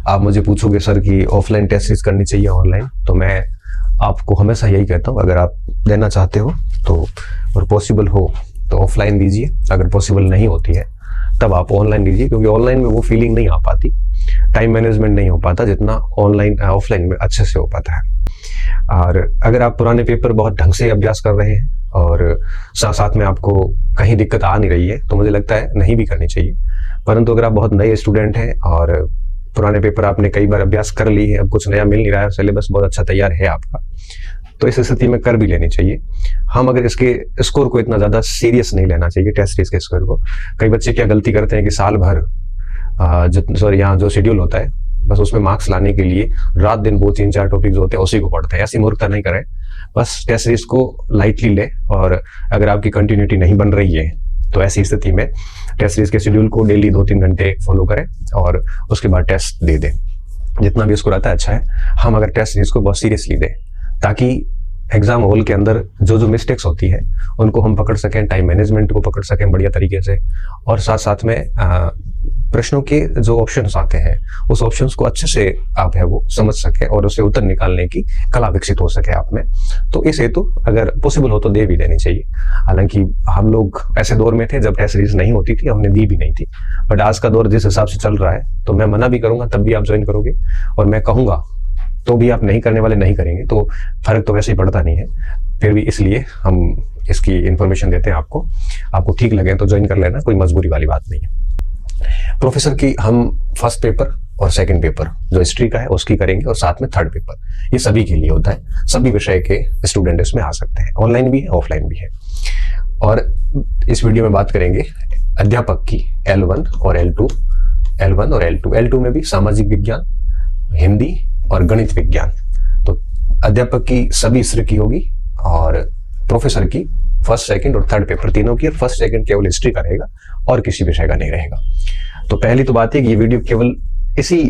आप मुझे पूछोगे सर कि ऑफलाइन टेस्ट सीरीज करनी चाहिए ऑनलाइन, तो मैं आपको हमेशा यही कहता हूँ, अगर आप देना चाहते हो तो और पॉसिबल हो तो ऑफलाइन दीजिए, अगर पॉसिबल नहीं होती है तब आप ऑनलाइन दीजिए, क्योंकि ऑनलाइन में वो फीलिंग नहीं आ पाती, टाइम मैनेजमेंट नहीं हो पाता जितना ऑफलाइन में अच्छे से हो पाता है। और अगर आप पुराने पेपर बहुत ढंग से अभ्यास कर रहे हैं और साथ साथ में आपको कहीं दिक्कत आ नहीं रही है तो मुझे लगता है नहीं भी करनी चाहिए। परंतु अगर आप बहुत नए स्टूडेंट हैं और पुराने पेपर आपने कई बार अभ्यास कर ली है, अब कुछ नया मिल नहीं रहा है, सिलेबस बहुत अच्छा तैयार है आपका, तो इस स्थिति में कर भी लेनी चाहिए। हम अगर इसके स्कोर को इतना ज्यादा सीरियस नहीं लेना चाहिए, टेस्ट सीरीज के स्कोर को। कई बच्चे क्या गलती करते हैं कि साल भर यहाँ जो शेड्यूल होता है बस उसमें मार्क्स लाने के लिए रात दिन वो 3-4 टॉपिक जो होते हैं उसी को पढ़ते हैं। ऐसी मूर्खता नहीं करें, बस टेस्ट सीरीज को लाइटली ले, और अगर आपकी कंटिन्यूटी नहीं बन रही है तो ऐसी स्थिति में टेस्ट सीरीज के शेड्यूल को डेली 2-3 घंटे फॉलो करें और उसके बाद टेस्ट दे दें। जितना भी स्कोर आता है अच्छा है। हम अगर टेस्ट सीरीज को बहुत सीरियसली दें ताकि एग्जाम हॉल के अंदर जो जो मिस्टेक्स होती है उनको हम पकड़ सकें, टाइम मैनेजमेंट को पकड़ सकें बढ़िया तरीके से, और साथ साथ में प्रश्नों के जो ऑप्शंस आते हैं उस ऑप्शंस को अच्छे से आप है वो समझ सके और उससे उत्तर निकालने की कला विकसित हो सके आप में। तो इस हेतु अगर पॉसिबल हो तो दे भी देनी चाहिए। हालांकि हम लोग ऐसे दौर में थे जब टेस्ट सीरीज नहीं होती थी, हमने दी भी नहीं थी, बट आज का दौर जिस हिसाब से चल रहा है तो मैं मना भी करूंगा तब भी आप ज्वाइन करोगे, और मैं कहूंगा तो भी आप नहीं करने वाले नहीं करेंगे, तो फर्क तो वैसे ही पड़ता नहीं है। फिर भी इसलिए हम इसकी इंफॉर्मेशन देते हैं आपको ठीक लगे तो ज्वाइन कर लेना, कोई मजबूरी वाली बात नहीं है। प्रोफेसर की हम फर्स्ट पेपर और सेकंड पेपर जो हिस्ट्री का है उसकी करेंगे, और साथ में थर्ड पेपर, ये सभी के लिए होता है, सभी विषय के स्टूडेंट इसमें आ सकते हैं, ऑनलाइन भी है ऑफलाइन भी है। और इस वीडियो में बात करेंगे अध्यापक की L1 और L2। L2 में भी सामाजिक विज्ञान, हिंदी और गणित विज्ञान। तो अध्यापक की सभी हिस्ट्री की होगी और प्रोफेसर की फर्स्ट सेकंड और थर्ड पेपर तीनों की। फर्स्ट सेकंड केवल हिस्ट्री का रहेगा और किसी विषय का नहीं रहेगा। तो पहली तो बात है कि ये वीडियो केवल इसी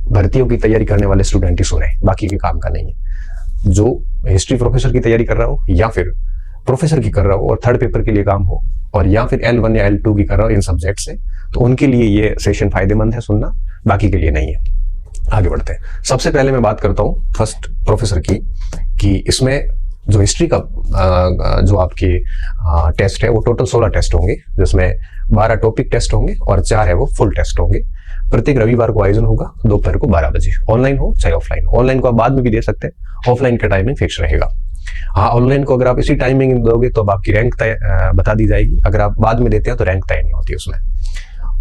भर्तियों की तैयारी करने वाले स्टूडेंट ही सुने, बाकी के काम का नहीं है। जो हिस्ट्री प्रोफेसर की तैयारी कर रहा हो या फिर प्रोफेसर की कर रहा हो और थर्ड पेपर के लिए काम हो, और या फिर L1 या L2 की कर रहा हो इन सब्जेक्ट से, तो उनके लिए ये सेशन फायदेमंद है सुनना, बाकी के लिए नहीं है। आगे बढ़ते हैं। सबसे पहले मैं बात करता हूँ फर्स्ट प्रोफेसर की, कि इसमें जो हिस्ट्री का जो आपकी टेस्ट है वो टोटल 16 टेस्ट होंगे, जिसमें 12 टॉपिक टेस्ट होंगे और 4 है वो फुल टेस्ट होंगे। प्रत्येक रविवार को आयोजन होगा दोपहर को 12 बजे, ऑनलाइन हो चाहे ऑफलाइन। ऑनलाइन को आप बाद में भी दे सकते हैं, ऑफलाइन का टाइमिंग फिक्स रहेगा। हाँ, ऑनलाइन को अगर आप इसी टाइमिंग दोगे तो अब आपकी रैंक तय बता दी जाएगी, अगर आप बाद में देते हैं तो रैंक तय नहीं होती उसमें।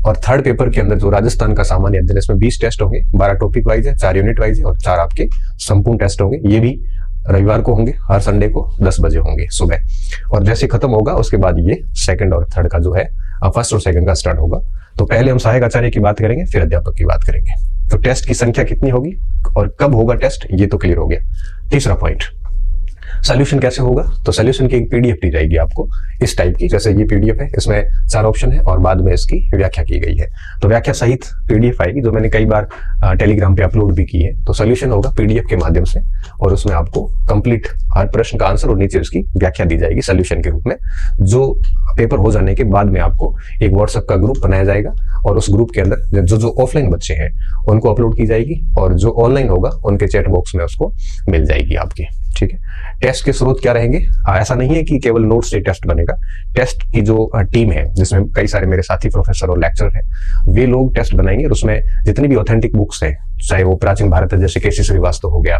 और थर्ड पेपर के अंदर जो राजस्थान का सामान्य अध्ययन, इसमें 20 टेस्ट होंगे, 12 टॉपिक वाइज है, 4 यूनिट वाइज है और 4 आपके संपूर्ण टेस्ट होंगे। ये भी रविवार को होंगे, हर संडे को 10 बजे होंगे सुबह। और जैसे खत्म होगा उसके बाद ये सेकंड और थर्ड का जो है फर्स्ट और सेकंड का स्टार्ट होगा। तो पहले हम सहायक आचार्य की बात करेंगे, फिर अध्यापक की बात करेंगे। तो टेस्ट की संख्या कितनी होगी और कब होगा टेस्ट, ये तो क्लियर हो गया। तीसरा पॉइंट, सोल्यूशन कैसे होगा। तो सोल्यूशन की एक पीडीएफ दी जाएगी आपको इस टाइप की, जैसे ये पीडीएफ है, इसमें 4 ऑप्शन है और बाद में इसकी व्याख्या की गई है। तो व्याख्या सहित पीडीएफ आएगी, जो मैंने कई बार टेलीग्राम पे अपलोड भी की है। तो सोल्यूशन होगा पीडीएफ के माध्यम से, और उसमें आपको कंप्लीट हर प्रश्न का आंसर और नीचे उसकी व्याख्या दी जाएगी सोल्यूशन के रूप में। जो पेपर हो जाने के बाद में आपको एक व्हाट्सएप का ग्रुप बनाया जाएगा, और उस ग्रुप के अंदर जो ऑफलाइन बच्चे हैं उनको अपलोड की जाएगी, और जो ऑनलाइन होगा उनके चैट बॉक्स में उसको मिल जाएगी आपकी। ठीक है। टेस्ट के स्रोत क्या रहेंगे, ऐसा नहीं है कि केवल नोट से टेस्ट बनेगा। टेस्ट की जो टीम है, जिसमें कई सारे मेरे साथी प्रोफेसर और लेक्चरर हैं, वे लोग टेस्ट बनाएंगे, और उसमें जितनी भी ऑथेंटिक बुक्स हैं, चाहे वो प्राचीन भारत है जैसे केसी श्रीवास्तव हो गया,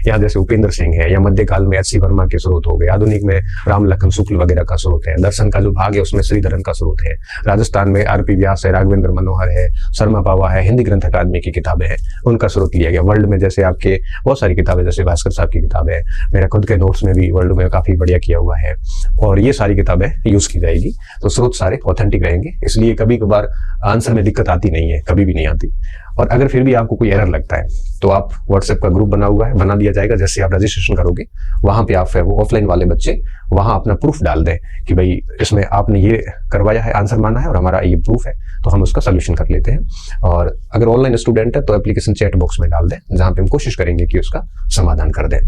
या जैसे उपेंद्र सिंह है, या मध्यकाल में एच.सी. वर्मा के स्रोत हो गए, आधुनिक में राम लखन शुक्ल वगैरह का स्रोत है, दर्शन का जो भाग है उसमें श्रीधरन का स्रोत है, राजस्थान में आर.पी. व्यास है, राघवेंद्र मनोहर है, शर्मा पावा है, हिंदी ग्रंथ अकादमी की किताबें हैं, उनका स्रोत लिया गया। वर्ल्ड में जैसे आपके बहुत सारी किताबें, जैसे भास्कर साहब की किताब है, मेरा खुद के नोट्स में भी वर्ल्ड में काफी बढ़िया किया हुआ है, और ये सारी किताबें यूज की जाएगी। तो स्रोत सारे ऑथेंटिक रहेंगे, इसलिए कभी कभार आंसर में दिक्कत आती नहीं है, कभी भी नहीं आती। और अगर फिर भी आपको कोई एरर लगता है तो आप व्हाट्सएप का ग्रुप बना हुआ है, बना दिया जाएगा। जैसे आप रजिस्ट्रेशन करोगे वहां पे आप वो ऑफलाइन वाले बच्चे वहां अपना प्रूफ डाल दें कि भाई इसमें आपने ये करवाया है, आंसर माना है और हमारा ये प्रूफ है, तो हम उसका सोल्यूशन कर लेते हैं। और अगर ऑनलाइन स्टूडेंट है तो एप्लीकेशन चैट बॉक्स में डाल दें, जहां पे हम कोशिश करेंगे कि उसका समाधान कर दें।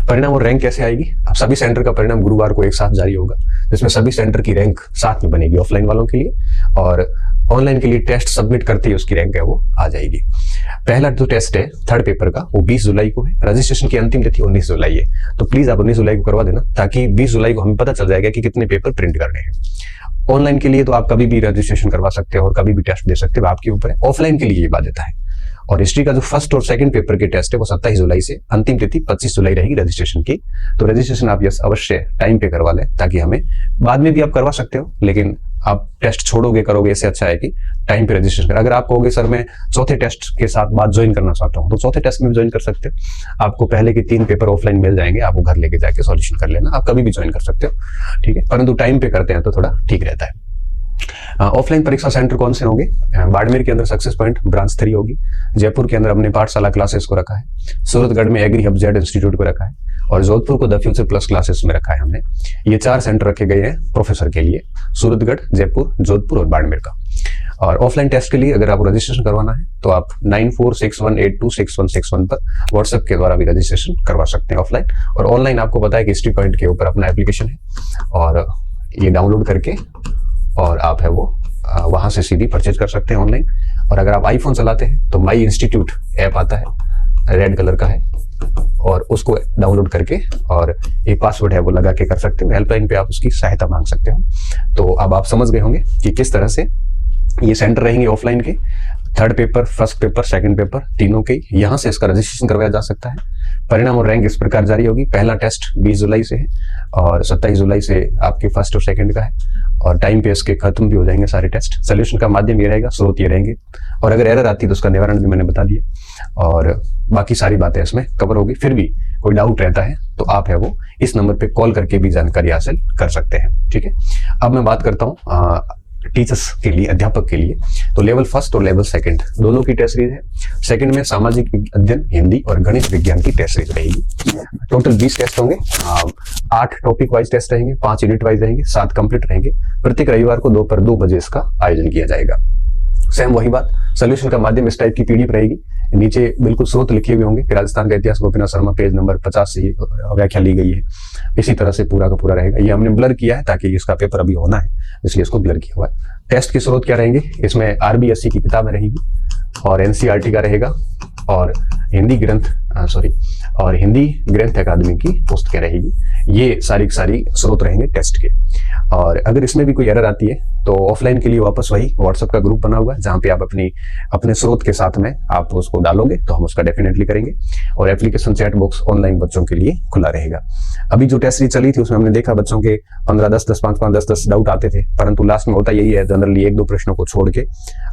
परिणाम और रैंक कैसे आएगी। अब सभी सेंटर का परिणाम गुरुवार को एक साथ जारी होगा, जिसमें सभी सेंटर की रैंक साथ में बनेगी ऑफलाइन वालों के लिए, और ऑनलाइन के लिए टेस्ट सबमिट करते ही उसकी रैंक है वो आ जाएगी। पहला जो टेस्ट है थर्ड पेपर का वो 20 जुलाई को है। रजिस्ट्रेशन की अंतिम तिथि 19 जुलाई है, तो प्लीज आप 19 जुलाई को करवा देना, ताकि 20 जुलाई को हमें पता चल जाएगा कि कितने पेपर प्रिंट करने हैं। ऑनलाइन के लिए तो आप कभी भी रजिस्ट्रेशन करवा सकते हो और कभी भी टेस्ट दे सकते हो, आपके ऊपर है। ऑफलाइन के लिए ये बाध्यता है। और हिस्ट्री का जो फर्स्ट और सेकंड पेपर के टेस्ट है वो 27 जुलाई से, अंतिम तिथि 25 जुलाई रहेगी रजिस्ट्रेशन की। तो रजिस्ट्रेशन आप यस अवश्य टाइम पे करवा लें, ताकि हमें बाद में भी आप करवा सकते हो, लेकिन आप टेस्ट छोड़ोगे करोगे इससे अच्छा है कि टाइम पे रजिस्ट्रेशन करें। अगर आप कहोगे सर मैं चौथे टेस्ट के साथ बाद ज्वाइन करना चाहता हूं, तो चौथे टेस्ट में भी ज्वाइन कर सकते हो। आपको पहले के 3 पेपर ऑफलाइन मिल जाएंगे, आप वो घर लेके जाके सॉल्यूशन कर लेना, आप कभी भी ज्वाइन कर सकते हो, ठीक है। परंतु टाइम पे करते हैं तो थोड़ा ठीक रहता है। ऑफलाइन परीक्षा सेंटर कौन से होंगे? बाड़मेर के अंदर सक्सेस पॉइंट ब्रांच 3 होगी, जयपुर के अंदर हमने पाठशाला क्लासेस को रखा है, सूरतगढ़ में एग्री हब जेड इंस्टीट्यूट को रखा है, और जोधपुर को द फ्यूचर प्लस क्लासेस में रखा है हमने। ये 4 सेंटर रखे गए हैं प्रोफेसर के लिए, सूरतगढ़, जयपुर, जोधपुर और बाड़मेर का। और ऑफलाइन टेस्ट के लिए अगर आपको रजिस्ट्रेशन करवाना है तो आप 9461826161 पर व्हाट्सएप के द्वारा भी रजिस्ट्रेशन करवा सकते हैं ऑफलाइन। और ऑनलाइन आपको पता है कि हिस्ट्री पॉइंट के ऊपर अपना एप्लीकेशन है, और ये डाउनलोड करके और आप है वो वहां से सीधी परचेज कर सकते हैं ऑनलाइन। और अगर आप आईफोन चलाते हैं तो माई इंस्टीट्यूट ऐप आता है, रेड कलर का है, और उसको डाउनलोड करके और एक पासवर्ड है वो लगा के कर सकते हो। हेल्पलाइन पे आप उसकी सहायता मांग सकते हो। तो अब आप समझ गए होंगे कि किस तरह से ये सेंटर रहेंगे ऑफलाइन के। Third paper, first paper, second paper तीनों के यहाँ से इसका रजिस्ट्रेशन करवाया जा सकता है। परिणाम और रैंक इस प्रकार जारी होगी। पहला टेस्ट 20 जुलाई से है और 27 जुलाई से आपके फर्स्ट और सेकंड का है, और टाइम पे इसके खत्म भी हो जाएंगे सारे टेस्ट। सोल्यूशन का माध्यम ये रहेगा, स्रोत ये रहेंगे, और अगर एरर आती है तो उसका निवारण भी मैंने बता दिया, और बाकी सारी बातें इसमें कवर होगी। फिर भी कोई डाउट रहता है तो आप है वो इस नंबर पे कॉल करके भी जानकारी हासिल कर सकते हैं, ठीक है। अब मैं बात करता हूँ टीचर्स के लिए, अध्यापक के लिए। तो लेवल फर्स्ट और लेवल सेकंड दोनों की टेस्ट सीरीज है। सेकंड में सामाजिक अध्ययन, हिंदी और गणित विज्ञान की टेस्ट सीरीज रहेगी। टोटल 20 टेस्ट होंगे, 8 टॉपिक वाइज टेस्ट रहेंगे, 5 यूनिट वाइज रहेंगे, 7 कंप्लीट रहेंगे। प्रत्येक रविवार को दोपहर 2 बजे इसका आयोजन किया जाएगा। सेम वही बात, सोल्यूशन का माध्यम इस टाइप की पीडीएफ रहेगी। नीचे बिल्कुल स्रोत लिखे हुए होंगे कि राजस्थान का इतिहास गोपीनाथ शर्मा, पेज नंबर 50 से व्याख्या ली गई है। इसी तरह से पूरा का पूरा रहेगा। ये हमने ब्लर किया है ताकि इसका पेपर अभी होना है, इसलिए इसको ब्लर किया हुआ है। टेस्ट के स्रोत क्या रहेंगे? इसमें आरबीएससी की किताबें रहेगी, और एनसीईआरटी का रहेगा, और हिंदी ग्रंथ अकादमी की पुस्तकें रहेगी। ये सारी स्रोत रहेंगे टेस्ट के। और अगर इसमें भी कोई एरर आती है तो ऑफलाइन के लिए वापस वही व्हाट्सएप का ग्रुप बना हुआ है, जहां पे आप अपने स्रोत के साथ में आप उसको डालोगे तो हम उसका डेफिनेटली करेंगे। और एप्लीकेशन चैट बॉक्स ऑनलाइन बच्चों के लिए खुला रहेगा। अभी जो टेस्ट सीरीज चली थी उसमें हमने देखा बच्चों के 15-10, 5-5, 10-10 डाउट आते थे, परंतु लास्ट में होता यही है जनरली 1-2 प्रश्नों को छोड़ के।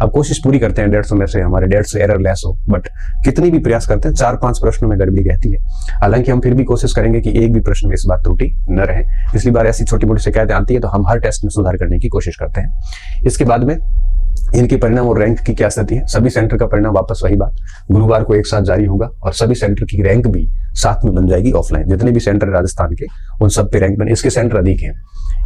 अब कोशिश पूरी करते हैं 150 में से हमारे 150 एरर लेस हो, बट कितनी भी प्रयास करते हैं 4-5 प्रश्नों में गड़बड़ी रहती है। हालांकि हम फिर भी कोशिश करेंगे कि एक भी प्रश्न में इस बार त्रुटि न रहे। पिछली बार ऐसी छोटी मोटी शिकायतें आती है तो हम हर टेस्ट में सुधार करने की कोशिश करते हैं। इसके बाद में इनके परिणाम और रैंक की क्या स्थिति है? सभी सेंटर का परिणाम वापस वही बात, गुरुवार को एक साथ जारी होगा, और सभी सेंटर की रैंक भी साथ में बन जाएगी ऑफलाइन। जितने भी सेंटर राजस्थान के उन सब पे रैंक बने। इसके सेंटर अधिक हैं,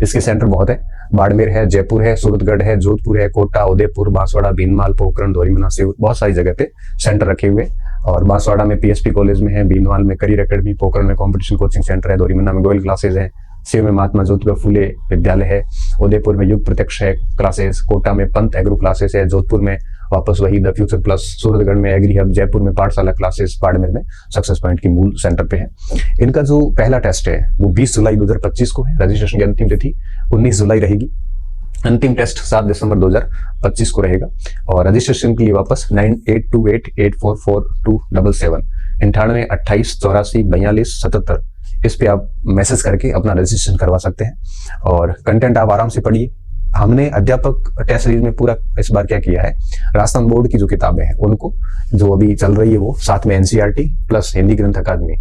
इसके सेंटर बहुत है। बाड़मेर है, जयपुर है, सूरतगढ़ है, जोधपुर है, कोटा, उदयपुर, बांसवाड़ा, भीनमाल, पोखरण, धोरीमना से बहुत सारी जगह पे सेंटर रखे हुए। और बांसवाड़ा में पीएसपी कॉलेज में है, भीनमाल में करियर एकेडमी, पोखरण में कॉम्पिटिशन कोचिंग सेंटर है, धोरीमना में गोयल क्लासेज है, शिव में महात्मा ज्योतिबा फुले विद्यालय है, उदयपुर में युग प्रत्यक्ष है क्लासेस, कोटा में पंत एग्रो क्लासेस है, जोधपुर में वापस वही द फ्यूचर प्लस, सूरतगढ़ में एग्री हब, जयपुर में पाठशाला क्लासेस, बाड़मेर में सक्सेस पॉइंट की मूल सेंटर पे है। इनका जो पहला टेस्ट है वो 20 जुलाई 2025 को है। रजिस्ट्रेशन की अंतिम तिथि 19 जुलाई रहेगी। अंतिम टेस्ट 7 दिसंबर 2025 को रहेगा। और रजिस्ट्रेशन के लिए वापस 9828844277 98 28 84 42 77 इस पे आप मैसेज करके अपना रजिस्ट्रेशन करवा सकते हैं। और कंटेंट आप आराम से पढ़िए। हमने अध्यापक टेस्ट सीरीज में पूरा इस बार क्या किया है, राजस्थान बोर्ड की जो किताबें हैं उनको, जो अभी चल रही है वो, साथ में एनसीईआरटी प्लस हिंदी ग्रंथ अकादमी,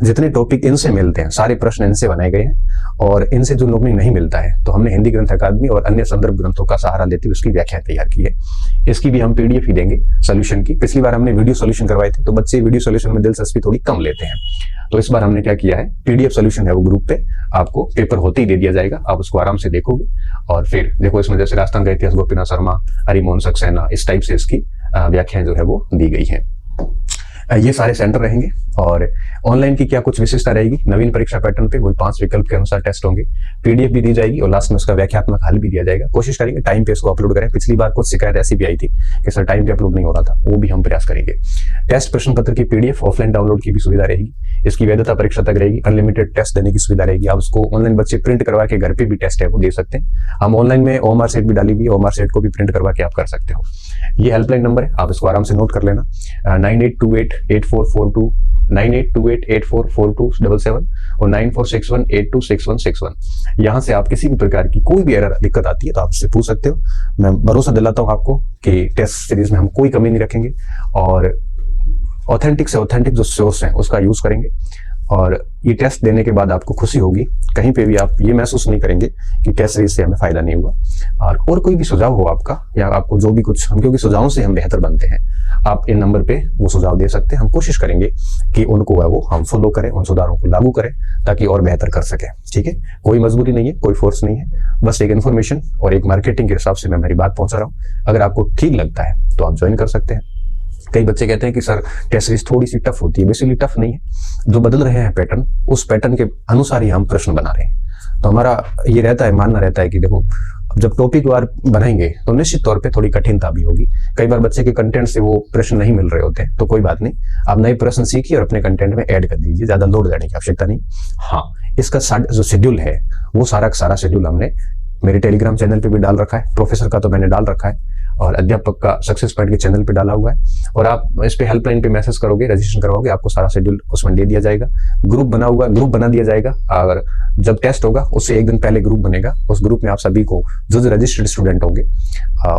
जितने टॉपिक इनसे मिलते हैं सारे प्रश्न इनसे बनाए गए हैं। और इनसे जो नॉमिनी नहीं मिलता है तो हमने हिंदी ग्रंथ अकादमी और अन्य संदर्भ ग्रंथों का सहारा लेते हुए उसकी व्याख्या तैयार की है। इसकी भी हम पीडीएफ ही देंगे सोल्यूशन की। पिछली बार हमने वीडियो सोल्यूशन करवाए थे तो बच्चे वीडियो सोल्यूशन में दिलचस्पी थोड़ी कम लेते हैं, तो इस बार हमने क्या किया है, पीडीएफ सोल्यूशन है वो ग्रुप पे आपको पेपर होते ही दे दिया जाएगा। आप उसको आराम से देखोगे और फिर देखो इसमें जैसे राजस्थान का इतिहास गोपीनाथ शर्मा, हरिमोहन सक्सेना, इस टाइप से इसकी व्याख्याएं जो है वो दी गई है। ये सारे सेंटर रहेंगे। और ऑनलाइन की क्या कुछ विशेषता रहेगी, नवीन परीक्षा पैटर्न पे वही 5 विकल्प के अनुसार टेस्ट होंगे, पीडीएफ भी दी जाएगी और लास्ट में उसका व्याख्यात्मक हल भी दिया जाएगा। कोशिश करेंगे टाइम पे इसको अपलोड करें। पिछली बार कुछ शिकायत ऐसी भी आई थी कि सर टाइम पे अपलोड नहीं हो रहा था, वो भी हम प्रयास करेंगे। टेस्ट प्रश्न पत्र की पीडीएफ ऑफलाइन डाउनलोड की भी सुविधा रहेगी। इसकी वैधता परीक्षा तक रहेगी। अनलिमिटेड टेस्ट देने की सुविधा रहेगी। आप उसको ऑनलाइन बच्चे प्रिंट करवा के घर पे भी टेस्ट है वो दे सकते हैं। हम ऑनलाइन में ओएमआर सेट भी डाली हुई है, ओएमआर सेट को भी प्रिंट करवा के आप कर सकते हो। ये हेल्पलाइन नंबर है, आप इसको आराम से नोट कर लेना, 98288442 9828844277 और 9461826161। यहाँ से आप किसी भी प्रकार की कोई भी एरर दिक्कत आती है तो आप इससे पूछ सकते हो। मैं भरोसा दिलाता हूँ आपको कि टेस्ट सीरीज में हम कोई कमी नहीं रखेंगे और ऑथेंटिक से ऑथेंटिक जो सोर्स है उसका यूज करेंगे। और ये टेस्ट देने के बाद आपको खुशी होगी, कहीं पे भी आप ये महसूस नहीं करेंगे कि टेस्ट सीरीज से हमें फायदा नहीं हुआ। और कोई भी सुझाव हो आपका या आपको जो भी कुछ, हम क्योंकि सुझावों से हम बेहतर बनते हैं, आप इन नंबर पे वो सुझाव दे सकते हैं। हम कोशिश करेंगे कि उनको है वो हम फॉलो करें, उन सुधारों को लागू करें ताकि और बेहतर कर सके। ठीक है, कोई मजबूरी नहीं है, कोई फोर्स नहीं है, बस एक इन्फॉर्मेशन और एक मार्केटिंग के हिसाब से मैं मेरी बात पहुंचा रहा हूँ। अगर आपको ठीक लगता है तो आप ज्वाइन कर सकते हैं। कई बच्चे कहते हैं कि सर टेस्ट सीरीज थोड़ी सी टफ होती है, बेसिकली टफ नहीं है, जो बदल रहे हैं पैटर्न उस पैटर्न के अनुसार ही हम प्रश्न बना रहे हैं। तो हमारा ये रहता है, मानना रहता है कि देखो जब टॉपिक वार बनाएंगे तो निश्चित तौर पे थोड़ी कठिनता भी होगी। कई बार बच्चे के कंटेंट से वो प्रश्न नहीं मिल रहे होते हैं, तो कोई बात नहीं, आप नए प्रश्न सीखिए और अपने कंटेंट में ऐड कर दीजिए, ज्यादा लोड देने की आवश्यकता नहीं। हाँ, इसका जो शेड्यूल है वो सारा का सारा शेड्यूल हमने मेरे टेलीग्राम चैनल पे भी डाल रखा है, प्रोफेसर का तो मैंने डाल रखा है और अध्यापक का सक्सेस पॉइंट के चैनल पे डाला हुआ है। और आप इस पे हेल्पलाइन पे मैसेज करोगे, रजिस्ट्रेशन करवाओगे, आपको सारा शेड्यूल उसमें दे दिया जाएगा। ग्रुप बना दिया जाएगा। अगर जब टेस्ट होगा उससे एक दिन पहले ग्रुप बनेगा, उस ग्रुप में आप सभी को जो रजिस्टर्ड स्टूडेंट होंगे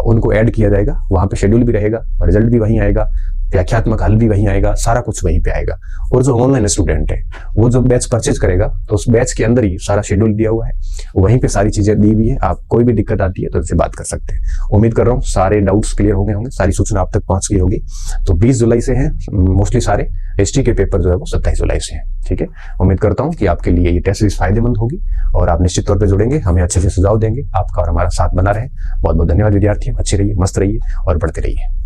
उनको ऐड किया जाएगा। वहां पे शेड्यूल भी रहेगा, रिजल्ट भी वहीं आएगा, व्याख्यात्मक हल भी वहीं आएगा, सारा कुछ वहीं पे आएगा। और जो ऑनलाइन स्टूडेंट है वो जो बैच परचेज करेगा तो उस बैच के अंदर ही सारा शेड्यूल दिया हुआ है, वहीं पे सारी चीजें दी हुई है। आप कोई भी दिक्कत आती है तो इनसे बात कर सकते हैं। उम्मीद कर रहा हूँ सारे डाउट्स क्लियर होंगे, सारी सूचना आप तक पहुंच गई होगी। तो 20 जुलाई से है मोस्टली सारे, हिस्ट्री के पेपर जो है वो 27 जुलाई से है। ठीक है, उम्मीद करता हूँ कि आपके लिए ये टेस्ट सीरीज फायदेमंद होगी और आप निश्चित तौर पर जुड़ेंगे, हमें अच्छे से सुझाव देंगे। आपका और हमारा साथ बना रहे। बहुत बहुत धन्यवाद विद्यार्थियों, अच्छे रहिए, मस्त रहिए और पढ़ते रहिए।